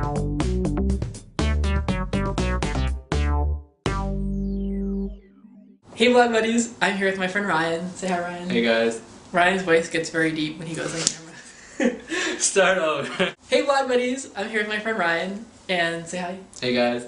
Hey vlog buddies, I'm here with my friend Ryan. Say hi, Ryan. Hey guys. Ryan's voice gets very deep when he goes on camera. Start over. Hey vlog buddies, I'm here with my friend Ryan, and say hi. Hey guys.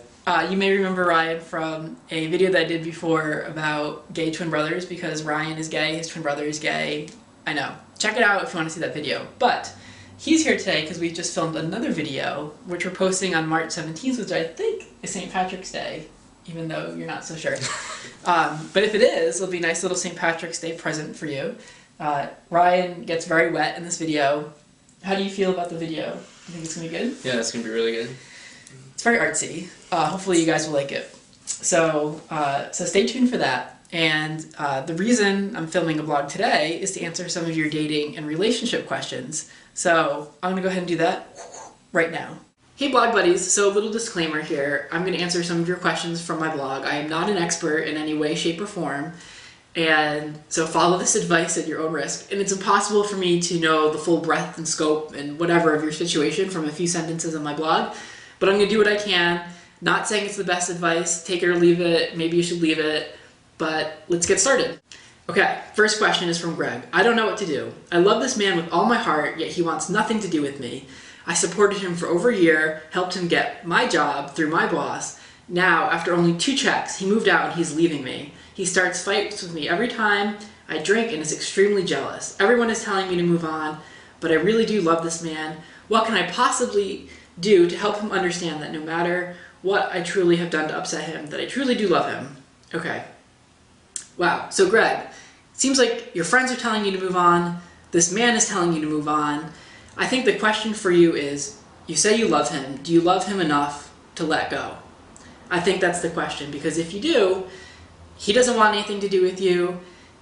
You may remember Ryan from a video that I did before about gay twin brothers, because Ryan is gay, his twin brother is gay. I know. Check it out if you want to see that video. But he's here today because we just filmed another video, which we're posting on March 17th, which I think is St. Patrick's Day, even though you're not so sure. But if it is, it'll be a nice little St. Patrick's Day present for you. Ryan gets very wet in this video. How do you feel about the video? You think it's going to be good? Yeah, it's going to be really good. It's very artsy. Hopefully you guys will like it. So stay tuned for that. And the reason I'm filming a vlog today is to answer some of your dating and relationship questions. So I'm going to go ahead and do that right now. Hey blog buddies, so a little disclaimer here. I'm going to answer some of your questions from my blog. I am not an expert in any way, shape, or form, and so follow this advice at your own risk. And it's impossible for me to know the full breadth and scope and whatever of your situation from a few sentences on my blog, but I'm going to do what I can. Not saying it's the best advice, take it or leave it, maybe you should leave it, but let's get started. Okay, first question is from Greg. I don't know what to do. I love this man with all my heart, yet he wants nothing to do with me. I supported him for over a year, helped him get my job through my boss. Now, after only 2 checks, he moved out and he's leaving me. He starts fights with me every time I drink and is extremely jealous. Everyone is telling me to move on, but I really do love this man. What can I possibly do to help him understand that no matter what I truly have done to upset him, that I truly do love him? Okay. Wow. So Greg, seems like your friends are telling you to move on. This man is telling you to move on. I think the question for you is, you say you love him. Do you love him enough to let go? I think that's the question, because if you do, he doesn't want anything to do with you.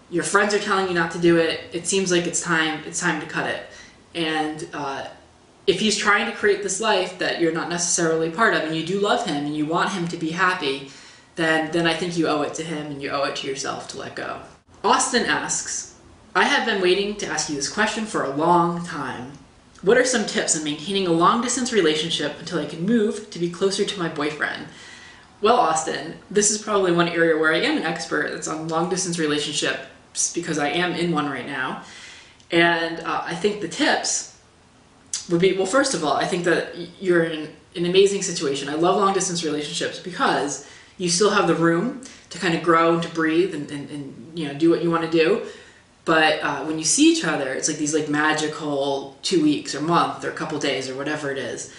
Your friends are telling you not to do it. It seems like it's time to cut it. And if he's trying to create this life that you're not necessarily part of, and you do love him and you want him to be happy, then I think you owe it to him and you owe it to yourself to let go. Austin asks, I have been waiting to ask you this question for a long time. What are some tips on maintaining a long-distance relationship until I can move to be closer to my boyfriend? Well, Austin, this is probably one area where I am an expert that's on long-distance relationships, because I am in one right now. And I think the tips would be, well, first of all, I think that you're in an amazing situation. I love long-distance relationships because you still have the room to kind of grow and to breathe and you know, do what you want to do. But when you see each other, it's like these like magical 2 weeks or month or a couple days or whatever it is.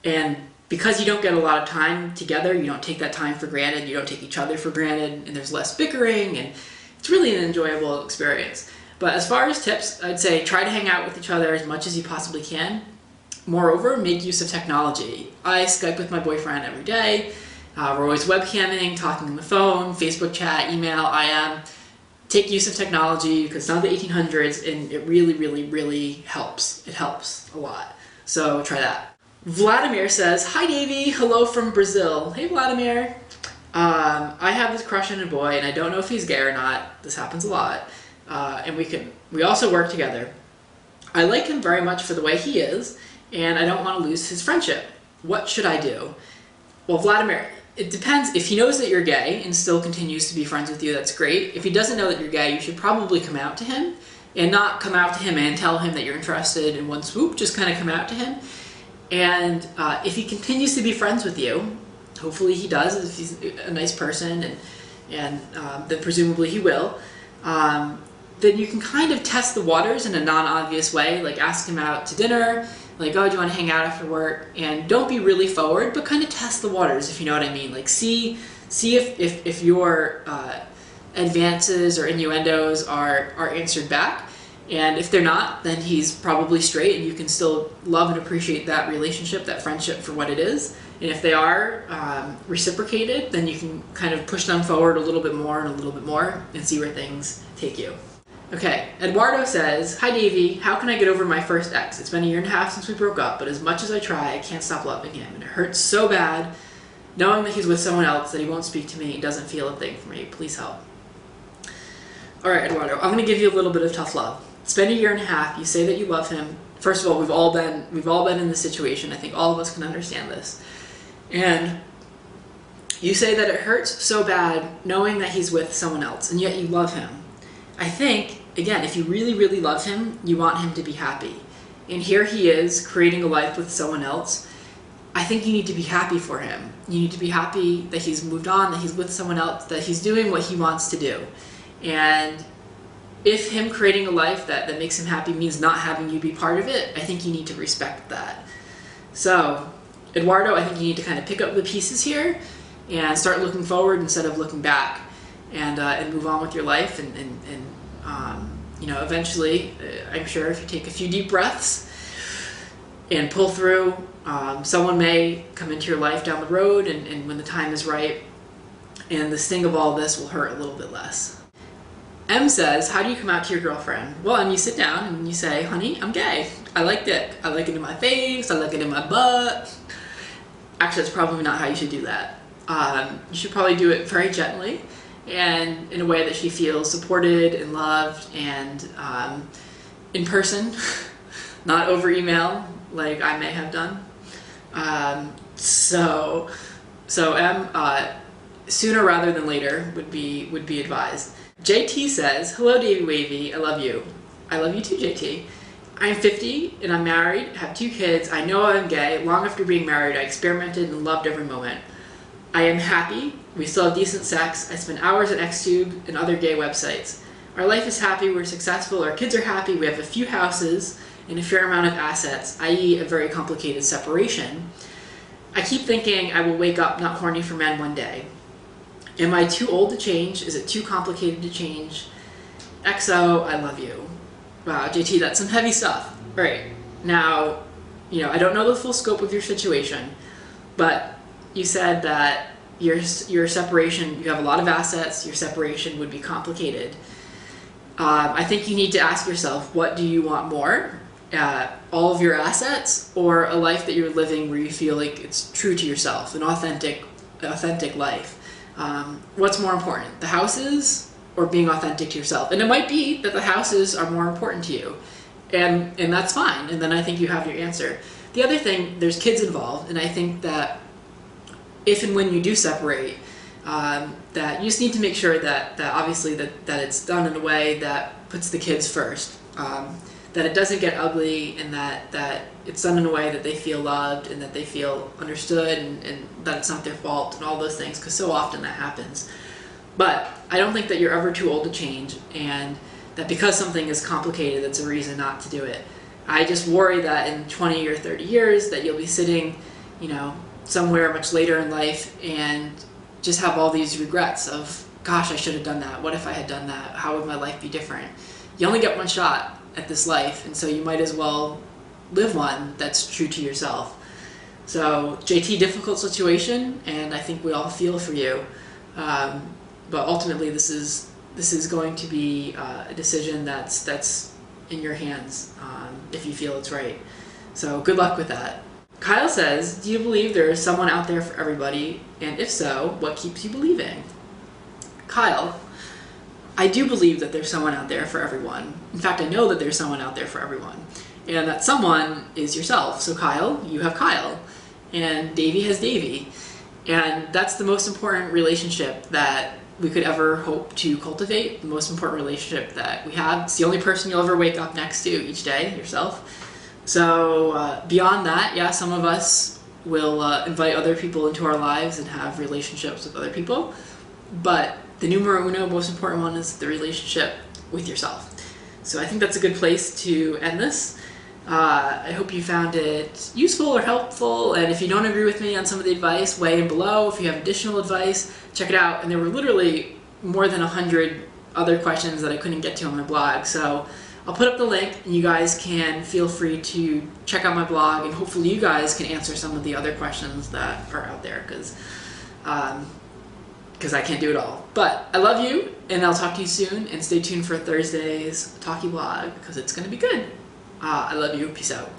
And because you don't get a lot of time together, you don't take that time for granted, you don't take each other for granted, and there's less bickering, and it's really an enjoyable experience. But as far as tips, I'd say try to hang out with each other as much as you possibly can. Moreover, make use of technology. I Skype with my boyfriend every day. We're always webcamming, talking on the phone, Facebook chat, email, IM. Take use of technology, because it's not the 1800s, and it really, really, really helps. It helps a lot. So try that. Vladimir says, hi Davey, hello from Brazil. Hey Vladimir. I have this crush on a boy, and I don't know if he's gay or not. This happens a lot. And we also work together. I like him very much for the way he is, and I don't want to lose his friendship. What should I do? Well, Vladimir, it depends. If he knows that you're gay and still continues to be friends with you, that's great. If he doesn't know that you're gay, you should probably come out to him, and not come out to him and tell him that you're interested in one swoop. Just kind of come out to him. And if he continues to be friends with you, hopefully he does, if he's a nice person, and then presumably he will, then you can kind of test the waters in a non-obvious way, like ask him out to dinner, like, oh, do you want to hang out after work? And don't be really forward, but kind of test the waters, if you know what I mean. Like, see if your advances or innuendos are answered back. And if they're not, then he's probably straight, and you can still love and appreciate that relationship, that friendship for what it is. And if they are reciprocated, then you can kind of push them forward a little bit more and see where things take you. Okay, Eduardo says, hi Davey, how can I get over my first ex? It's been 1.5 years since we broke up, but as much as I try, I can't stop loving him. And it hurts so bad knowing that he's with someone else, that he won't speak to me, and doesn't feel a thing for me. Please help. Alright, Eduardo, I'm going to give you a little bit of tough love. It's been 1.5 years, you say that you love him, first of all, we've all been in this situation. I think all of us can understand this. And you say that it hurts so bad knowing that he's with someone else, and yet you love him. I think, again, if you really, really love him, you want him to be happy. And here he is creating a life with someone else. I think you need to be happy for him. You need to be happy that he's moved on, that he's with someone else, that he's doing what he wants to do. And if him creating a life that makes him happy means not having you be part of it, I think you need to respect that. So, Eduardo, I think you need to kind of pick up the pieces here and start looking forward instead of looking back, and move on with your life. And eventually, I'm sure if you take a few deep breaths and pull through, someone may come into your life down the road, and when the time is right, and the sting of all this will hurt a little bit less. M says, how do you come out to your girlfriend? Well, and you sit down and you say, honey, I'm gay. I like dick. I like it in my face. I like it in my butt. Actually, that's probably not how you should do that. You should probably do it very gently and in a way that she feels supported and loved, and in person, not over email like I may have done. So sooner rather than later would be advised. JT says, hello Davey Wavy, I love you. I love you too, JT. I'm 50 and I'm married, have 2 kids. I know I'm gay. Long after being married, I experimented and loved every moment. I am happy. We still have decent sex. I spend hours at Xtube and other gay websites. Our life is happy, we're successful, our kids are happy, we have a few houses and a fair amount of assets, i.e. a very complicated separation. I keep thinking I will wake up not horny for men one day. Am I too old to change? Is it too complicated to change? XO, I love you. Wow, JT, that's some heavy stuff. Right. Now, I don't know the full scope of your situation, but you said that your separation, you have a lot of assets, your separation would be complicated. I think you need to ask yourself, what do you want more? All of your assets, or a life that you're living where you feel like it's true to yourself, an authentic life? What's more important, the houses or being authentic to yourself? And it might be that the houses are more important to you, and that's fine, and then I think you have your answer. The other thing, there's kids involved, and I think that if and when you do separate, that you just need to make sure that obviously that it's done in a way that puts the kids first, that it doesn't get ugly, and that it's done in a way that they feel loved and that they feel understood, and that it's not their fault and all those things, because so often that happens. But I don't think that you're ever too old to change, and that because something is complicated, that's a reason not to do it. I just worry that in 20 or 30 years that you'll be sitting, somewhere much later in life and just have all these regrets of, gosh, I should have done that. What if I had done that? How would my life be different? You only get one shot at this life, and so you might as well live one that's true to yourself. So JT, difficult situation, and I think we all feel for you. But ultimately, this is going to be a decision that's in your hands, if you feel it's right. So good luck with that. Kyle says, do you believe there is someone out there for everybody? And if so, what keeps you believing? Kyle, I do believe that there's someone out there for everyone. In fact, I know that there's someone out there for everyone. And that someone is yourself. So Kyle, you have Kyle. And Davey has Davey. And that's the most important relationship that we could ever hope to cultivate, the most important relationship that we have. It's the only person you'll ever wake up next to each day, yourself. So beyond that, yeah, some of us will invite other people into our lives and have relationships with other people. But the numero uno, most important one, is the relationship with yourself. So I think that's a good place to end this. I hope you found it useful or helpful, and if you don't agree with me on some of the advice, weigh in below. If you have additional advice, check it out. And there were literally more than 100 other questions that I couldn't get to on my blog, so I'll put up the link, and you guys can feel free to check out my blog, and hopefully you guys can answer some of the other questions that are out there, because I can't do it all. But I love you, and I'll talk to you soon, and stay tuned for Thursday's Talkie blog, because it's going to be good. I love you. Peace out.